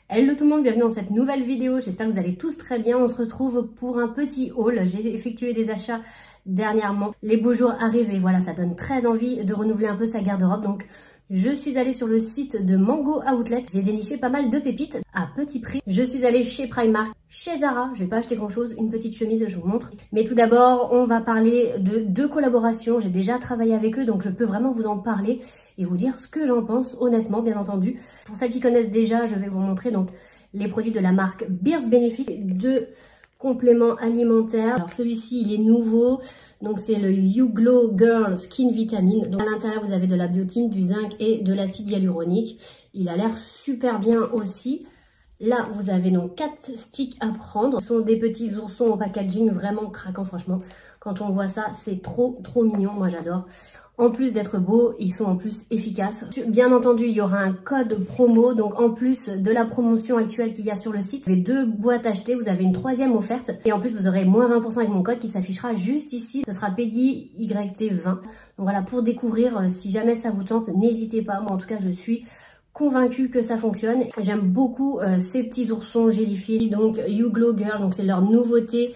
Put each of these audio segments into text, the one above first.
Hello tout le monde, bienvenue dans cette nouvelle vidéo, j'espère que vous allez tous très bien. On se retrouve pour un petit haul, j'ai effectué des achats dernièrement. Les beaux jours arrivent et voilà, ça donne très envie de renouveler un peu sa garde-robe. Donc je suis allée sur le site de Mango Outlet, j'ai déniché pas mal de pépites à petit prix. Je suis allée chez Primark, chez Zara, je vais pas acheter grand chose, une petite chemise, je vous montre. Mais tout d'abord, on va parler de deux collaborations, j'ai déjà travaillé avec eux donc je peux vraiment vous en parler et vous dire ce que j'en pense, honnêtement, bien entendu. Pour celles qui connaissent déjà, je vais vous montrer donc les produits de la marque Beers Benefit, deux compléments alimentaires. Alors celui-ci, il est nouveau, donc c'est le You Glow Girl Skin Vitamine. Donc à l'intérieur, vous avez de la biotine, du zinc et de l'acide hyaluronique. Il a l'air super bien aussi. Là, vous avez donc 4 sticks à prendre. Ce sont des petits oursons au packaging vraiment craquant, franchement. Quand on voit ça, c'est trop mignon, moi j'adore. En plus d'être beaux, ils sont en plus efficaces. Bien entendu, il y aura un code promo. Donc en plus de la promotion actuelle qu'il y a sur le site, vous avez 2 boîtes achetées, vous avez une 3e offerte. Et en plus, vous aurez moins 20% avec mon code qui s'affichera juste ici. Ce sera Peggy YT20. Donc voilà, pour découvrir, si jamais ça vous tente, n'hésitez pas. Moi en tout cas, je suis convaincue que ça fonctionne. J'aime beaucoup ces petits oursons gélifiés. Donc You Glow Girl, donc c'est leur nouveauté.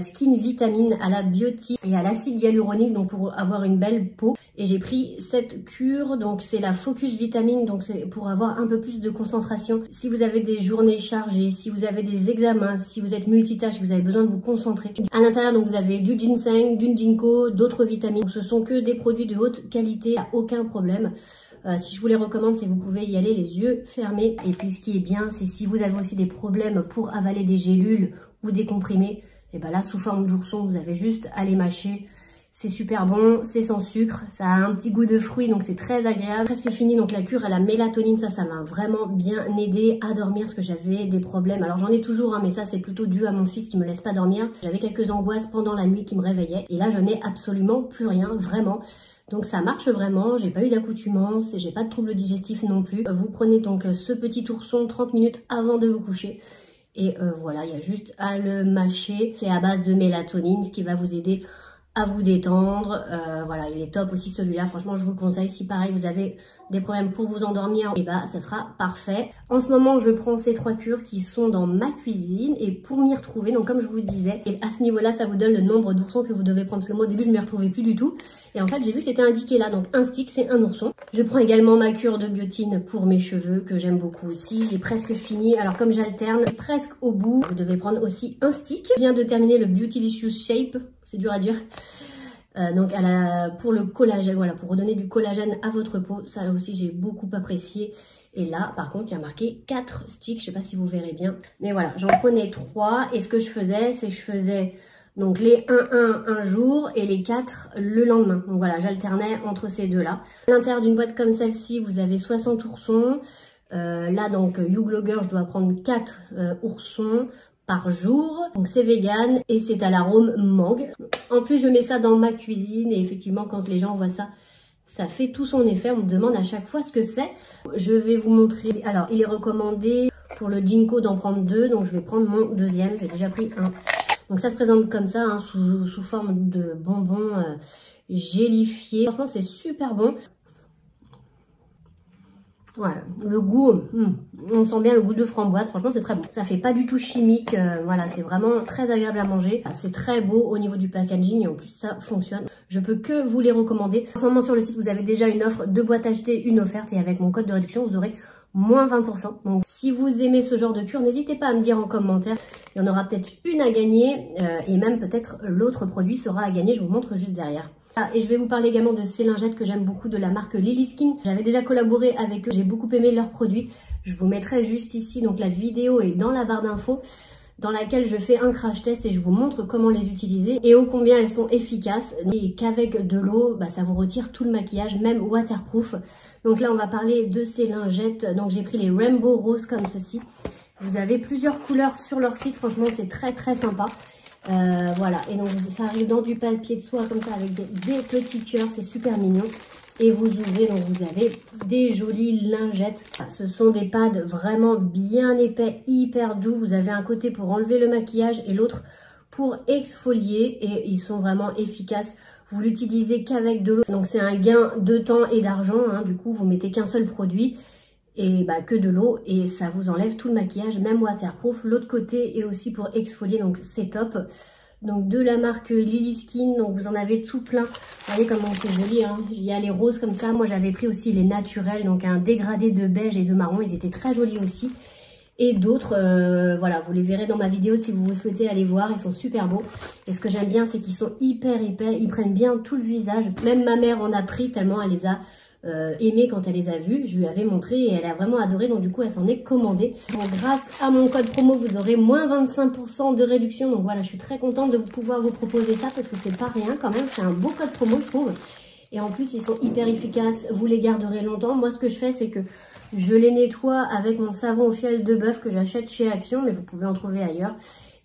Skin Vitamine à la biotine et à l'acide hyaluronique, donc pour avoir une belle peau. Et j'ai pris cette cure, donc c'est la Focus Vitamine, donc c'est pour avoir un peu plus de concentration. Si vous avez des journées chargées, si vous avez des examens, si vous êtes multitâche, que vous avez besoin de vous concentrer. À l'intérieur, donc vous avez du ginseng, du ginkgo, d'autres vitamines. Donc, ce sont que des produits de haute qualité, aucun problème. Si je vous les recommande, c'est que vous pouvez y aller les yeux fermés. Et puis ce qui est bien, c'est si vous avez aussi des problèmes pour avaler des gélules ou des comprimés, et bien là, sous forme d'ourson, vous avez juste à les mâcher. C'est super bon, c'est sans sucre, ça a un petit goût de fruits, donc c'est très agréable. Presque fini, donc la cure à la mélatonine, ça m'a vraiment bien aidé à dormir parce que j'avais des problèmes. Alors j'en ai toujours, hein, mais ça c'est plutôt dû à mon fils qui me laisse pas dormir. J'avais quelques angoisses pendant la nuit qui me réveillaient. Et là, je n'ai absolument plus rien, vraiment. Donc ça marche vraiment, j'ai pas eu d'accoutumance, j'ai pas de troubles digestifs non plus. Vous prenez donc ce petit ourson 30 minutes avant de vous coucher. Et voilà, il y a juste à le mâcher. C'est à base de mélatonine, ce qui va vous aider à vous détendre. Voilà, il est top aussi celui-là. Franchement, je vous le conseille. Si pareil, vous avez des problèmes pour vous endormir, et bah, ça sera parfait. En ce moment, je prends ces 3 cures qui sont dans ma cuisine. Et pour m'y retrouver, donc comme je vous disais, et à ce niveau-là, ça vous donne le nombre d'oursons que vous devez prendre. Parce que moi, au début, je ne m'y retrouvais plus du tout. Et en fait, j'ai vu que c'était indiqué là. Donc, un stick, c'est un ourson. Je prends également ma cure de biotine pour mes cheveux, que j'aime beaucoup aussi. J'ai presque fini. Alors, comme j'alterne presque au bout, vous devez prendre aussi un stick. Je viens de terminer le Beautylicious Shape. C'est dur à dire. Donc pour le collagène, voilà, pour redonner du collagène à votre peau, ça aussi j'ai beaucoup apprécié. Et là, par contre, il y a marqué 4 sticks, je sais pas si vous verrez bien. Mais voilà, j'en prenais 3 et ce que je faisais, c'est que je faisais donc les 1-1 un jour et les 4 le lendemain. Donc voilà, j'alternais entre ces deux-là. À l'intérieur d'une boîte comme celle-ci, vous avez 60 oursons. Là, donc, You Glow Girl, je dois prendre 4 oursons par jour. Donc c'est vegan et c'est à l'arôme mangue. En plus je mets ça dans ma cuisine et effectivement quand les gens voient ça, ça fait tout son effet. On me demande à chaque fois ce que c'est. Je vais vous montrer. Alors il est recommandé pour le ginkgo d'en prendre 2, donc je vais prendre mon 2e. J'ai déjà pris un. Donc ça se présente comme ça, hein, sous forme de bonbons gélifiés. Franchement c'est super bon. Ouais, le goût, on sent bien le goût de framboise, franchement c'est très bon. Ça fait pas du tout chimique, voilà, c'est vraiment très agréable à manger. C'est très beau au niveau du packaging et en plus ça fonctionne. Je peux que vous les recommander. En ce moment sur le site vous avez déjà une offre, 2 boîtes achetées, une offerte et avec mon code de réduction vous aurez moins 20%. Donc si vous aimez ce genre de cure, n'hésitez pas à me dire en commentaire. Il y en aura peut-être une à gagner et même peut-être l'autre produit sera à gagner, je vous montre juste derrière. Et je vais vous parler également de ces lingettes que j'aime beaucoup de la marque Lily Skin. J'avais déjà collaboré avec eux, j'ai beaucoup aimé leurs produits. Je vous mettrai juste ici, donc la vidéo est dans la barre d'infos, dans laquelle je fais un crash test et je vous montre comment les utiliser et ô combien elles sont efficaces. Et qu'avec de l'eau, bah, ça vous retire tout le maquillage, même waterproof. Donc là, on va parler de ces lingettes. Donc j'ai pris les Rainbow Rose comme ceci. Vous avez plusieurs couleurs sur leur site, franchement c'est très sympa. Voilà, et donc ça arrive dans du papier de soie comme ça avec des petits cœurs, c'est super mignon. Et vous ouvrez, donc vous avez des jolies lingettes. Ce sont des pads vraiment bien épais, hyper doux. Vous avez un côté pour enlever le maquillage et l'autre pour exfolier. Et ils sont vraiment efficaces. Vous l'utilisez qu'avec de l'eau. Donc c'est un gain de temps et d'argent, hein. Du coup, vous mettez qu'un seul produit. et bah, que de l'eau et ça vous enlève tout le maquillage, même waterproof. L'autre côté est aussi pour exfolier, donc c'est top. Donc de la marque Lily Skin, donc vous en avez tout plein. Vous voyez comment c'est joli, hein. Il y a les roses comme ça. Moi j'avais pris aussi les naturels, donc un dégradé de beige et de marron. Ils étaient très jolis aussi. Et d'autres, voilà, vous les verrez dans ma vidéo si vous souhaitez aller voir. Ils sont super beaux. Et ce que j'aime bien, c'est qu'ils sont hyper épais. Ils prennent bien tout le visage. Même ma mère en a pris tellement elle les a aimé quand elle les a vus. Je lui avais montré et elle a vraiment adoré, donc du coup elle s'en est commandée. Donc grâce à mon code promo vous aurez moins 25% de réduction, donc voilà, je suis très contente de pouvoir vous proposer ça parce que c'est pas rien quand même, c'est un beau code promo je trouve. Et en plus ils sont hyper efficaces, vous les garderez longtemps. Moi ce que je fais c'est que je les nettoie avec mon savon au fiel de bœuf que j'achète chez Action, mais vous pouvez en trouver ailleurs,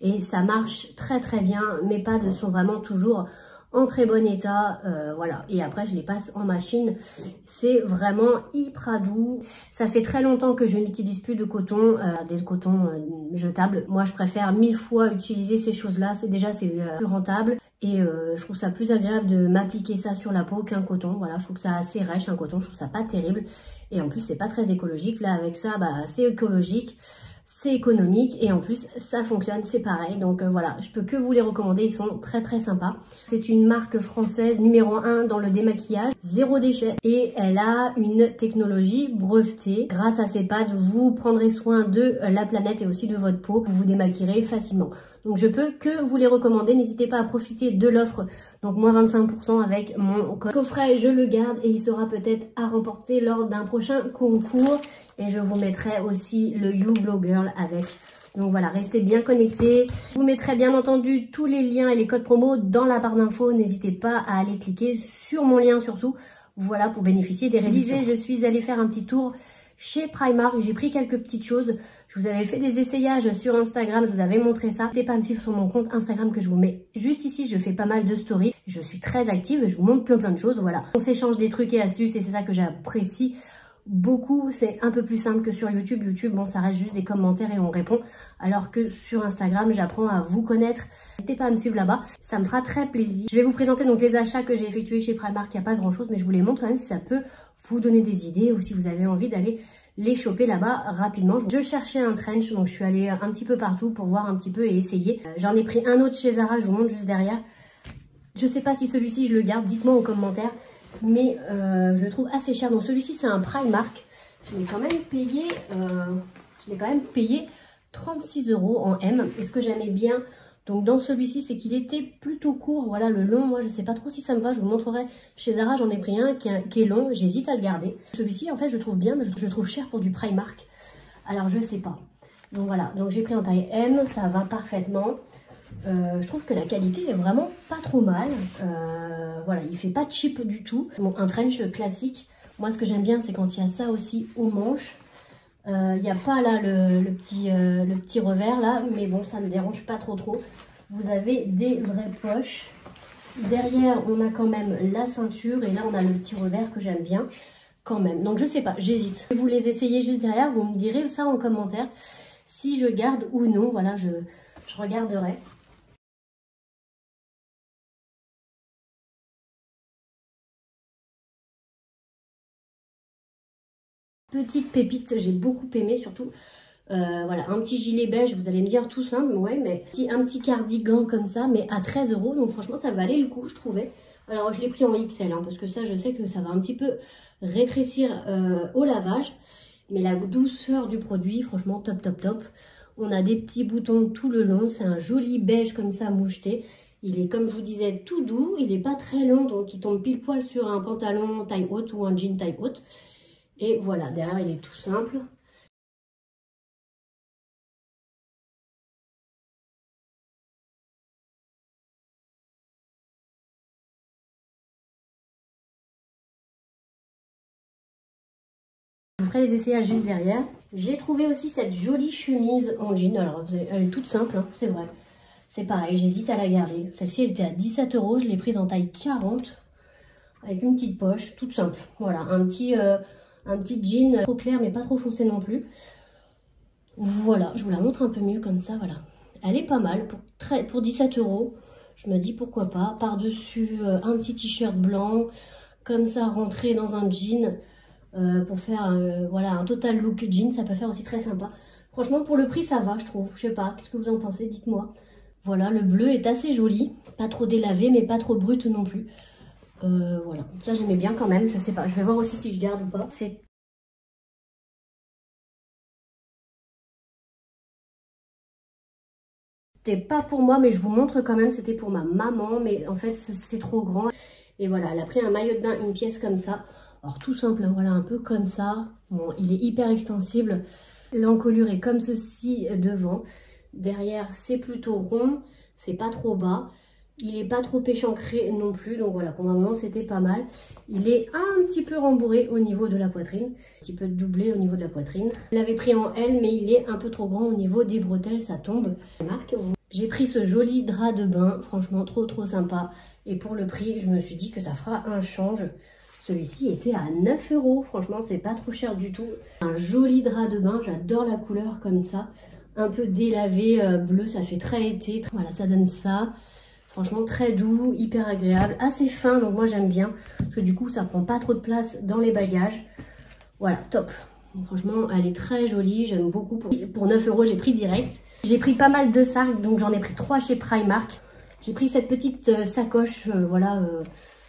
et ça marche très très bien. Mes pads sont vraiment toujours en très bon état, voilà. Et après je les passe en machine, c'est vraiment hyper doux. Ça fait très longtemps que je n'utilise plus de coton, des cotons jetables. Moi je préfère 1000 fois utiliser ces choses là, c'est plus rentable. Et je trouve ça plus agréable de m'appliquer ça sur la peau qu'un coton. Voilà, je trouve ça assez rêche un coton, je trouve ça pas terrible. Et en plus c'est pas très écologique. Là avec ça, bah c'est écologique. C'est économique et en plus ça fonctionne, c'est pareil. Donc voilà, je peux que vous les recommander, ils sont très très sympas. C'est une marque française numéro 1 dans le démaquillage, zéro déchet, et elle a une technologie brevetée. Grâce à ces pads, vous prendrez soin de la planète et aussi de votre peau, vous vous démaquillerez facilement. Donc je peux que vous les recommander, n'hésitez pas à profiter de l'offre, donc moins 25% avec mon code. Le coffret, je le garde et il sera peut-être à remporter lors d'un prochain concours. Et je vous mettrai aussi le You Glow Girl avec. Donc voilà, restez bien connectés. Je vous mettrai bien entendu tous les liens et les codes promo dans la barre d'infos. N'hésitez pas à aller cliquer sur mon lien surtout. Voilà, pour bénéficier des réductions. Je suis allée faire un petit tour chez Primark. J'ai pris quelques petites choses. Je vous avais fait des essayages sur Instagram. Je vous avais montré ça. N'hésitez pas à me suivre sur mon compte Instagram que je vous mets juste ici. Je fais pas mal de stories. Je suis très active. Je vous montre plein de choses. Voilà. On s'échange des trucs et astuces et c'est ça que j'apprécie beaucoup. C'est un peu plus simple que sur YouTube. YouTube, bon, ça reste juste des commentaires et on répond. Alors que sur Instagram, j'apprends à vous connaître. N'hésitez pas à me suivre là-bas. Ça me fera très plaisir. Je vais vous présenter donc les achats que j'ai effectués chez Primark. Il n'y a pas grand-chose, mais je vous les montre quand même si ça peut vous donner des idées ou si vous avez envie d'aller les choper là-bas rapidement. Je cherchais un trench, donc je suis allée un petit peu partout pour voir un petit peu et essayer. J'en ai pris un autre chez Zara, je vous montre juste derrière. Je sais pas si celui-ci je le garde, dites-moi en commentaire. Mais je le trouve assez cher. Donc celui-ci c'est un Primark. Je l'ai quand même payé 36 € en M. Et ce que j'aimais bien donc dans celui-ci, c'est qu'il était plutôt court. Voilà, le long, moi je sais pas trop si ça me va. Je vous montrerai. Chez Zara, j'en ai pris un qui est long. J'hésite à le garder. Celui-ci, en fait, je le trouve bien, mais je le trouve cher pour du Primark. Alors je sais pas. Donc voilà, donc j'ai pris en taille M. Ça va parfaitement. Je trouve que la qualité est vraiment pas trop mal. Voilà, il fait pas cheap du tout. Bon, un trench classique. Moi, ce que j'aime bien, c'est quand il y a ça aussi aux manches. Il n'y a pas là le petit revers là, mais bon, ça me dérange pas trop. Vous avez des vraies poches. Derrière, on a quand même la ceinture et là, on a le petit revers que j'aime bien quand même. Donc, je sais pas, j'hésite. Vous les essayez juste derrière, vous me direz ça en commentaire si je garde ou non. Voilà, je regarderai. Petite pépite, j'ai beaucoup aimé surtout. Voilà, un petit gilet beige, vous allez me dire tout simple, ouais, mais un petit cardigan comme ça, mais à 13 €. Donc franchement, ça valait le coup, je trouvais. Alors, je l'ai pris en XL, hein, parce que ça, je sais que ça va un petit peu rétrécir au lavage. Mais la douceur du produit, franchement, top, top, top. On a des petits boutons tout le long. C'est un joli beige comme ça, moucheté. Il est, comme je vous disais, tout doux. Il n'est pas très long, donc il tombe pile poil sur un pantalon taille haute ou un jean taille haute. Et voilà, derrière, il est tout simple. Je vous ferai les essayages juste derrière. J'ai trouvé aussi cette jolie chemise en jean. Alors, elle est toute simple, hein, c'est vrai. C'est pareil, j'hésite à la garder. Celle-ci, elle était à 17 €. Je l'ai prise en taille 40. Avec une petite poche, toute simple. Voilà, un petit jean trop clair, mais pas trop foncé non plus. Voilà, je vous la montre un peu mieux comme ça, voilà. Elle est pas mal, pour 17 €. Je me dis pourquoi pas. Par-dessus, un petit t-shirt blanc, comme ça, rentré dans un jean. pour faire voilà, un total look jean, ça peut faire aussi très sympa. Franchement, pour le prix, ça va, je trouve. Je sais pas, qu'est-ce que vous en pensez? Dites-moi. Voilà, le bleu est assez joli. Pas trop délavé, mais pas trop brut non plus. Voilà, ça j'aimais bien quand même. Je sais pas, je vais voir aussi si je garde ou pas. C'était pas pour moi, mais je vous montre quand même. C'était pour ma maman, mais en fait, c'est trop grand. Et voilà, elle a pris un maillot de bain, une pièce comme ça. Alors tout simple, hein, voilà, un peu comme ça. Bon, il est hyper extensible. L'encolure est comme ceci devant. Derrière, c'est plutôt rond. C'est pas trop bas. Il est pas trop échancré non plus. Donc voilà, pour ma maman, c'était pas mal. Il est un petit peu rembourré au niveau de la poitrine. Un petit peu doublé au niveau de la poitrine. Je l'avais pris en L, mais il est un peu trop grand au niveau des bretelles. Ça tombe. J'ai pris ce joli drap de bain. Franchement, trop sympa. Et pour le prix, je me suis dit que ça fera un change. Celui-ci était à 9 €. Franchement, c'est pas trop cher du tout. Un joli drap de bain. J'adore la couleur comme ça. Un peu délavé, bleu. Ça fait très été. Voilà, ça donne ça. Franchement, très doux, hyper agréable. Assez fin, donc moi j'aime bien. Parce que du coup, ça prend pas trop de place dans les bagages. Voilà, top. Donc, franchement, elle est très jolie. J'aime beaucoup. Pour 9 €, j'ai pris direct. J'ai pris pas mal de sacs. Donc j'en ai pris 3 chez Primark. J'ai pris cette petite sacoche, voilà,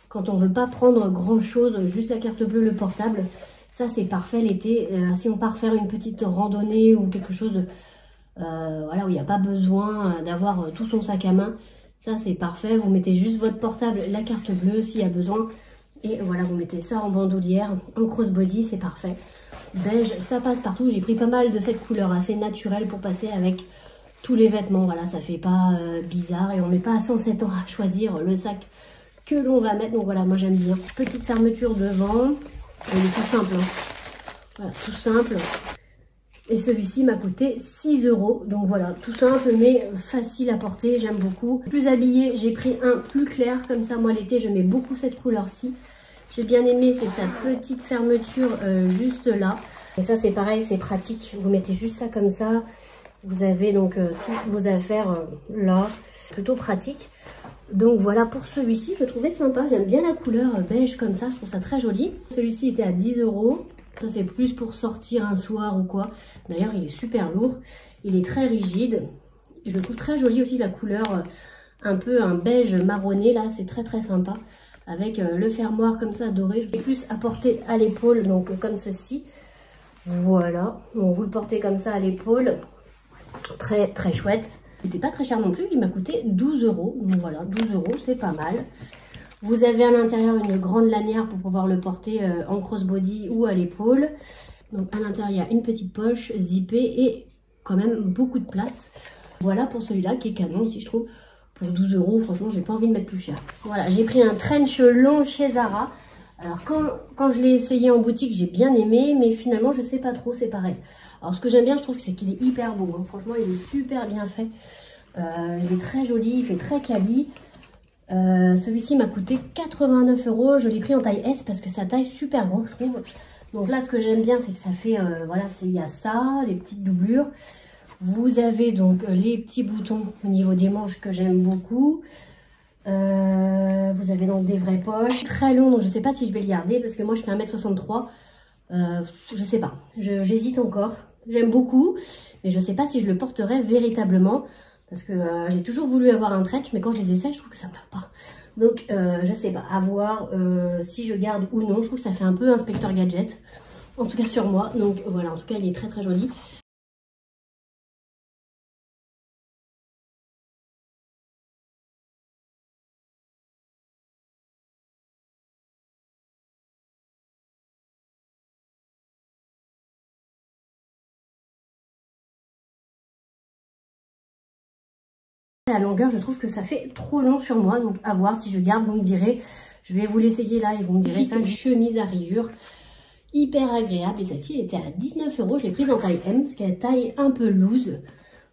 quand on veut pas prendre grand chose, juste la carte bleue, le portable. Ça c'est parfait l'été. Si on part faire une petite randonnée ou quelque chose, voilà, où il n'y a pas besoin d'avoir tout son sac à main. Ça c'est parfait. Vous mettez juste votre portable, la carte bleue s'il y a besoin. Et voilà, vous mettez ça en bandoulière, en crossbody, c'est parfait. Beige, ça passe partout. J'ai pris pas mal de cette couleur assez naturelle pour passer avec tous les vêtements. Voilà, ça fait pas bizarre et on met pas à 107 ans à choisir le sac que l'on va mettre. Donc voilà, moi j'aime bien. Petite fermeture devant. Elle est tout simple. Hein. Voilà, tout simple. Et celui-ci m'a coûté 6 €. Donc voilà, tout simple mais facile à porter. J'aime beaucoup. Plus habillé, j'ai pris un plus clair. Comme ça, moi l'été, je mets beaucoup cette couleur-ci. J'ai bien aimé, c'est sa petite fermeture juste là. Et ça, c'est pareil, c'est pratique. Vous mettez juste ça comme ça. Vous avez donc toutes vos affaires là, plutôt pratique. Donc voilà pour celui-ci, je trouvais sympa. J'aime bien la couleur beige comme ça, je trouve ça très joli. Celui-ci était à 10 €. Ça c'est plus pour sortir un soir ou quoi. D'ailleurs il est super lourd, il est très rigide. Et je le trouve très joli aussi la couleur, un peu un beige marronné là, c'est très sympa. Avec le fermoir comme ça doré, je vais plus à porter à l'épaule, donc comme ceci. Voilà, donc vous le portez comme ça à l'épaule. Très chouette. Il n'était pas très cher non plus, il m'a coûté 12 €. Donc voilà, 12 €, c'est pas mal. Vous avez à l'intérieur une grande lanière pour pouvoir le porter en crossbody ou à l'épaule. Donc à l'intérieur, il y a une petite poche zippée et quand même beaucoup de place. Voilà pour celui-là qui est canon aussi, je trouve. Pour 12 €, franchement, j'ai pas envie de mettre plus cher. Voilà, j'ai pris un trench long chez Zara. Alors quand je l'ai essayé en boutique, j'ai bien aimé, mais finalement je sais pas trop, c'est pareil. Alors ce que j'aime bien, je trouve, c'est qu'il est hyper beau. Hein. Franchement, il est super bien fait. Il est très joli, il fait très quali. Celui-ci m'a coûté 89 €. Je l'ai pris en taille S parce que sa taille super grande, je trouve. Donc là, ce que j'aime bien, c'est que ça fait, voilà, il y a ça, les petites doublures. Vous avez donc les petits boutons au niveau des manches que j'aime beaucoup. Vous avez donc des vraies poches. Très long, donc je ne sais pas si je vais le garder parce que moi je fais 1m63. Je sais pas, j'hésite encore. J'aime beaucoup, mais je ne sais pas si je le porterai véritablement. Parce que j'ai toujours voulu avoir un trench, mais quand je les essaie, je trouve que ça ne va pas. Donc je sais pas, à voir si je garde ou non. Je trouve que ça fait un peu inspecteur gadget. En tout cas sur moi. Donc voilà, en tout cas il est très joli. La longueur, je trouve que ça fait trop long sur moi, donc à voir si je garde, vous me direz. Je vais vous l'essayer là et vous me direz. C'est une chemise à rayures, hyper agréable. Et celle-ci, elle était à 19 €. Je l'ai prise en taille M, parce qu'elle est taille un peu loose.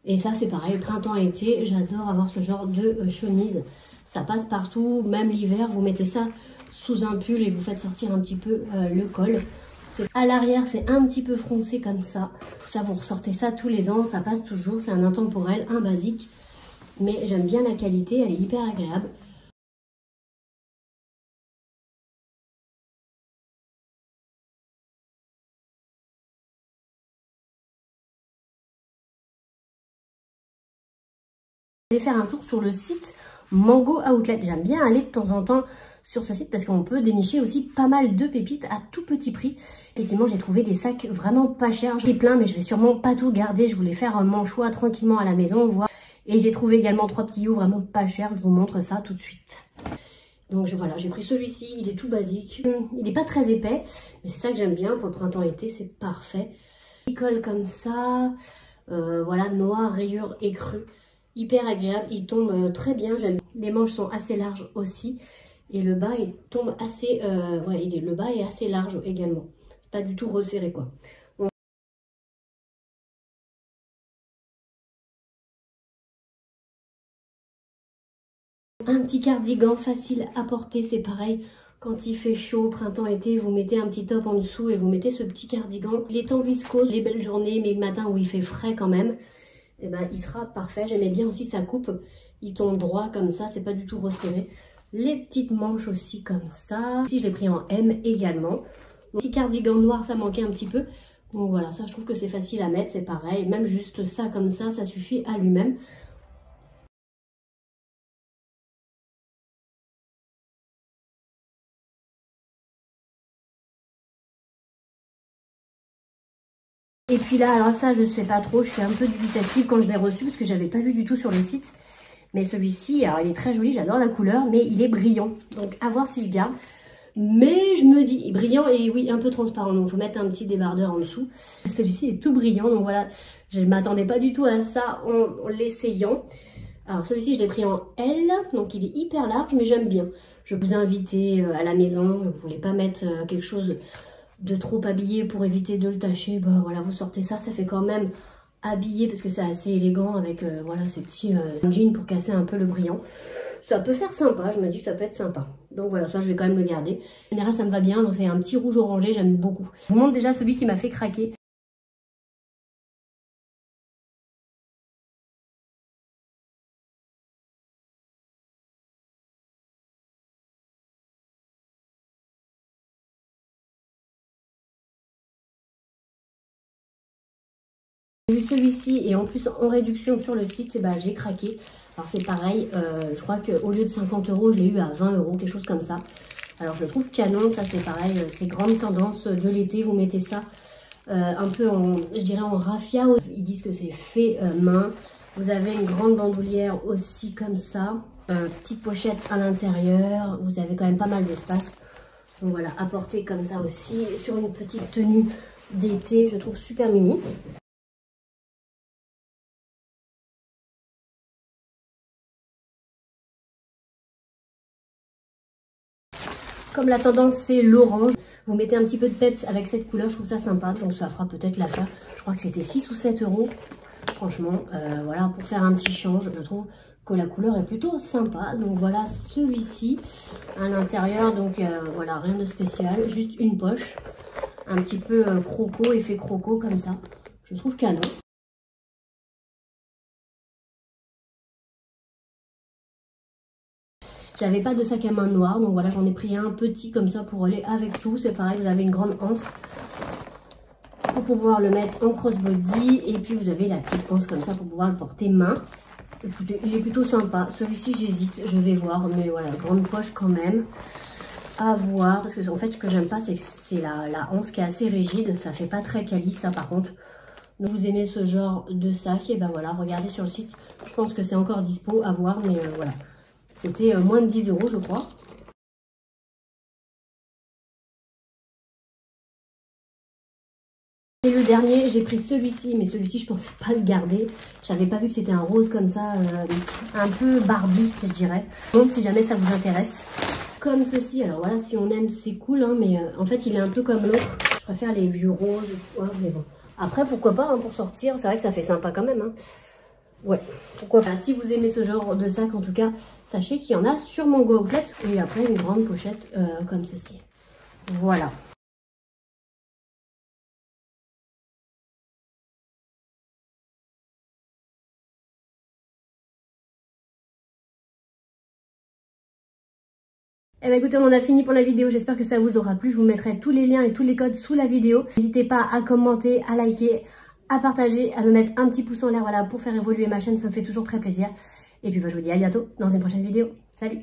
Et ça, c'est pareil, printemps-été, j'adore avoir ce genre de chemise. Ça passe partout, même l'hiver, vous mettez ça sous un pull et vous faites sortir un petit peu le col. À l'arrière, c'est un petit peu froncé comme ça. Tout ça, vous ressortez ça tous les ans, ça passe toujours. C'est un intemporel, un basique. Mais j'aime bien la qualité, elle est hyper agréable. Je vais faire un tour sur le site Mango Outlet. J'aime bien aller de temps en temps sur ce site parce qu'on peut dénicher aussi pas mal de pépites à tout petit prix. Effectivement, j'ai trouvé des sacs vraiment pas chers. J'en ai plein, mais je vais sûrement pas tout garder. Je voulais faire mon choix tranquillement à la maison, voir. Et j'ai trouvé également 3 petits yots vraiment pas chers. Je vous montre ça tout de suite. Donc voilà, j'ai pris celui-ci. Il est tout basique. Il n'est pas très épais, mais c'est ça que j'aime bien pour le printemps-été. C'est parfait. Il colle comme ça. Voilà, noir, rayures écrues. Hyper agréable. Il tombe très bien. Les manches sont assez larges aussi. Et le bas, il tombe assez... le bas est assez large également. C'est pas du tout resserré, quoi. Donc, un petit cardigan facile à porter, c'est pareil. Quand il fait chaud, printemps-été, vous mettez un petit top en dessous et vous mettez ce petit cardigan. Il est en viscose, les belles journées, mais le matin où il fait frais quand même, et ben, il sera parfait. J'aimais bien aussi sa coupe. Il tombe droit comme ça, c'est pas du tout resserré. Les petites manches aussi comme ça. Ici, je l'ai pris en M également. Mon petit cardigan noir, ça manquait un petit peu. Donc voilà, ça je trouve que c'est facile à mettre, c'est pareil. Même juste ça comme ça suffit à lui-même. Et puis là, alors ça, je sais pas trop, je suis un peu dubitative quand je l'ai reçu parce que j'avais pas vu du tout sur le site. Mais celui-ci, alors il est très joli, j'adore la couleur, mais il est brillant. Donc à voir si je garde. Mais je me dis, brillant et oui, un peu transparent. Donc il faut mettre un petit débardeur en dessous. Celui-ci est tout brillant, donc voilà, je ne m'attendais pas du tout à ça en l'essayant. Alors celui-ci, je l'ai pris en L, donc il est hyper large, mais j'aime bien. Je vous invite à la maison, vous ne voulez pas mettre quelque chose de trop habillé pour éviter de le tacher, bah voilà, vous sortez ça, ça fait quand même habillé parce que c'est assez élégant avec voilà ces petits jeans pour casser un peu le brillant. Ça peut faire sympa, je me dis que ça peut être sympa. Donc voilà, ça je vais quand même le garder. En général ça me va bien, donc c'est un petit rouge orangé, j'aime beaucoup. Je vous montre déjà celui qui m'a fait craquer. J'ai vu celui-ci et en plus en réduction sur le site, et bah, j'ai craqué. Alors c'est pareil, je crois qu'au lieu de 50 €, je l'ai eu à 20 €, quelque chose comme ça. Alors je trouve canon, ça c'est pareil, c'est grande tendance de l'été, vous mettez ça un peu en, je dirais en raffia. Ils disent que c'est fait main. Vous avez une grande bandoulière aussi comme ça, petite pochette à l'intérieur, vous avez quand même pas mal d'espace. Donc voilà, à porter comme ça aussi, sur une petite tenue d'été, je trouve super mimi. Comme la tendance c'est l'orange, vous mettez un petit peu de peps avec cette couleur, je trouve ça sympa, donc ça fera peut-être l'affaire. Je crois que c'était 6 ou 7 €. Franchement, voilà, pour faire un petit change, je trouve que la couleur est plutôt sympa. Donc voilà celui-ci à l'intérieur, donc voilà, rien de spécial, juste une poche, un petit peu croco, effet croco comme ça. Je trouve canon. J'avais pas de sac à main noir, donc voilà, j'en ai pris un petit comme ça pour aller avec tout. C'est pareil, vous avez une grande anse pour pouvoir le mettre en crossbody. Et puis vous avez la petite anse comme ça pour pouvoir le porter main. Écoutez, il est plutôt sympa. Celui-ci, j'hésite, je vais voir. Mais voilà, grande poche quand même. À voir, parce que en fait, ce que j'aime pas, c'est que c'est la anse qui est assez rigide. Ça fait pas très quali, ça par contre. Donc vous aimez ce genre de sac, et ben voilà, regardez sur le site. Je pense que c'est encore dispo, à voir, mais voilà. C'était moins de 10 € je crois. Et le dernier, j'ai pris celui-ci, mais celui-ci je pensais pas le garder. J'avais pas vu que c'était un rose comme ça, un peu Barbie je dirais. Donc si jamais ça vous intéresse. Comme ceci, alors voilà, si on aime c'est cool, hein, mais en fait il est un peu comme l'autre. Je préfère les vieux roses, ouais, mais bon. Après pourquoi pas, hein, pour sortir, c'est vrai que ça fait sympa quand même. Hein. Ouais, pourquoi pas. Si vous aimez ce genre de sac, en tout cas, sachez qu'il y en a sur Mango Outlet. Et après, une grande pochette comme ceci. Voilà. Eh bien écoutez, on a fini pour la vidéo. J'espère que ça vous aura plu. Je vous mettrai tous les liens et tous les codes sous la vidéo. N'hésitez pas à commenter, à liker, à partager, à me mettre un petit pouce en l'air, voilà, pour faire évoluer ma chaîne. Ça me fait toujours très plaisir. Et puis je vous dis à bientôt dans une prochaine vidéo. Salut!